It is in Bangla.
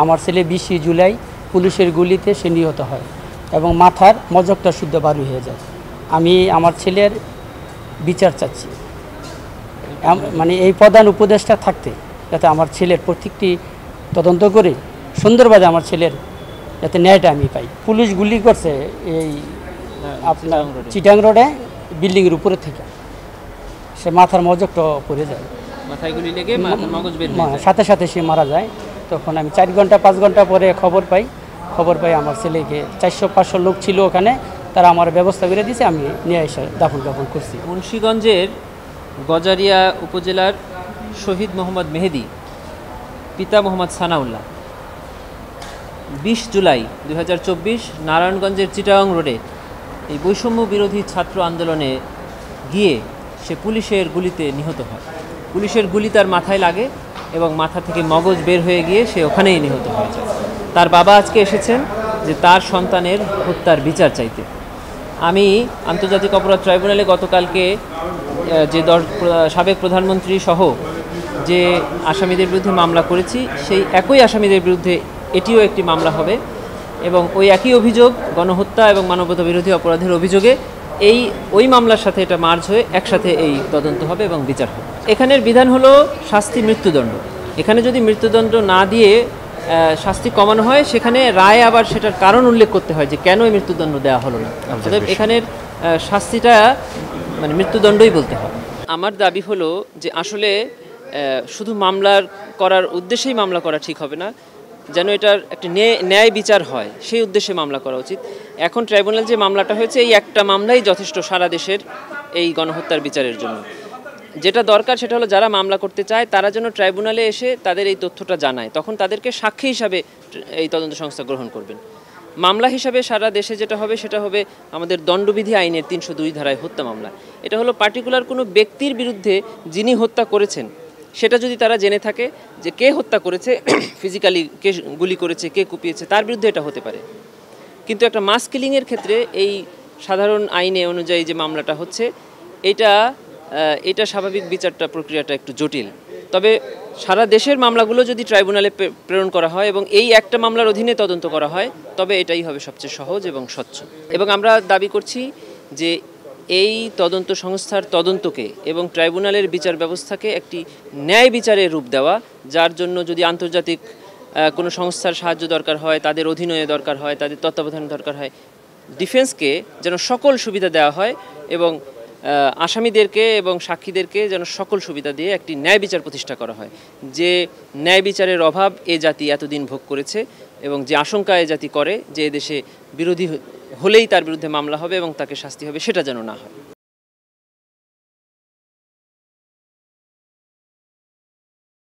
আমার ছেলে 20 জুলাই পুলিশের গুলিতে সে নিহত হয় এবং মাথার মজকটা শুদ্ধ বারু হয়ে যায়। আমি আমার ছেলের বিচার চাচ্ছি, মানে এই প্রধান উপদেষ্টা থাকতে যাতে আমার ছেলের প্রত্যেকটি তদন্ত করে সুন্দরভাবে আমার ছেলের যাতে ন্যায়টা আমি পাই। পুলিশ গুলি করছে এই আপনার চিটাং রোডে বিল্ডিংয়ের উপরে থেকে, সে মাথার মজকটা পড়ে যায়, মাথায় গুলি লেগে মগজ বের সাথে সাথে সে মারা যায়। তখন আমি 4 ঘন্টা 5 ঘন্টা পরে খবর পাই আমার ছেলেকে 400-500 লোক ছিল ওখানে, তারা আমার ব্যবস্থা করে দিয়েছে, আমি নিয়ে এসে দাফন করছি। মুন্সিগঞ্জের গজারিয়া উপজেলার শহীদ মোহাম্মদ মেহেদি পিতা মোহাম্মদ সানাউল্লাহ 20 জুলাই 2024 নারায়ণগঞ্জের চিটাগাং রোডে এই বৈষম্য বিরোধী ছাত্র আন্দোলনে গিয়ে সে পুলিশের গুলিতে নিহত হয়। পুলিশের গুলি তার মাথায় লাগে এবং মাথা থেকে মগজ বের হয়ে গিয়ে সে ওখানেই নিহত হয়ে যায়। তার বাবা আজকে এসেছেন যে তার সন্তানের হত্যার বিচার চাইতে। আমি আন্তর্জাতিক অপরাধ ট্রাইব্যুনালে গতকালকে যে সাবেক প্রধানমন্ত্রী সহ যে আসামিদের বিরুদ্ধে মামলা করেছি, সেই একই আসামিদের বিরুদ্ধে এটিও একটি মামলা হবে এবং ওই একই অভিযোগ গণহত্যা এবং মানবতা বিরোধী অপরাধের অভিযোগে ওই মামলার সাথে এটা মার্জ হয়ে একসাথে এই তদন্ত হবে এবং বিচার হবে। এখানের বিধান হলো শাস্তি মৃত্যুদণ্ড। এখানে যদি মৃত্যুদণ্ড না দিয়ে শাস্তি কমানো হয়, সেখানে রায়ে আবার সেটার কারণ উল্লেখ করতে হয় যে কেন এই মৃত্যুদণ্ড দেওয়া হলো না। অতএব এখানের শাস্তিটা মানে মৃত্যুদণ্ডই বলতে হয়। আমার দাবি হলো যে আসলে শুধু মামলার করার উদ্দেশ্যেই মামলা করা ঠিক হবে না, যেন এটার একটা ন্যায় বিচার হয় সেই উদ্দেশ্যে মামলা করা উচিত। এখন ট্রাইব্যুনাল যে মামলাটা হয়েছে, এই একটা মামলাই যথেষ্ট সারা দেশের এই গণহত্যার বিচারের জন্য। যেটা দরকার সেটা হলো যারা মামলা করতে চায় তারা যেন ট্রাইব্যুনালে এসে তাদের এই তথ্যটা জানায়, তখন তাদেরকে সাক্ষী হিসাবে এই তদন্ত সংস্থা গ্রহণ করবেন। মামলা হিসাবে সারা দেশে যেটা হবে সেটা হবে আমাদের দণ্ডবিধি আইনের 302 ধারায় হত্যা মামলা। এটা হলো পার্টিকুলার কোনো ব্যক্তির বিরুদ্ধে যিনি হত্যা করেছেন সেটা যদি তারা জেনে থাকে যে কে হত্যা করেছে, ফিজিক্যালি কে গুলি করেছে, কে কুপিয়েছে, তার বিরুদ্ধে এটা হতে পারে। কিন্তু একটা মাস কিলিংয়ের ক্ষেত্রে এই সাধারণ আইনে অনুযায়ী যে মামলাটা হচ্ছে, এটা স্বাভাবিক বিচারটা প্রক্রিয়াটা একটু জটিল। তবে সারা দেশের মামলাগুলো যদি ট্রাইব্যুনালে প্রেরণ করা হয় এবং এই একটা মামলার অধীনে তদন্ত করা হয়, তবে এটাই হবে সবচেয়ে সহজ এবং স্বচ্ছ। এবং আমরা দাবি করছি যে এই তদন্ত সংস্থার তদন্তকে এবং ট্রাইব্যুনালের বিচার ব্যবস্থাকে একটি ন্যায় বিচারের রূপ দেওয়া, যার জন্য যদি আন্তর্জাতিক কোনো সংস্থার সাহায্য দরকার হয়, তাদের অধীনে দরকার হয়, তাদের তত্ত্বাবধান দরকার হয়, ডিফেন্সকে যেন সকল সুবিধা দেওয়া হয় এবং আসামিদেরকে এবং সাক্ষীদেরকে যেন সকল সুবিধা দিয়ে একটি ন্যায় বিচার প্রতিষ্ঠা করা হয়। যে ন্যায় বিচারের অভাব এ জাতি এতদিন ভোগ করেছে এবং যে আশঙ্কা এ জাতি করে যে এদেশে বিরোধী হলেই তার বিরুদ্ধে মামলা হবে এবং তাকে শাস্তি হবে, সেটা যেন না হয়।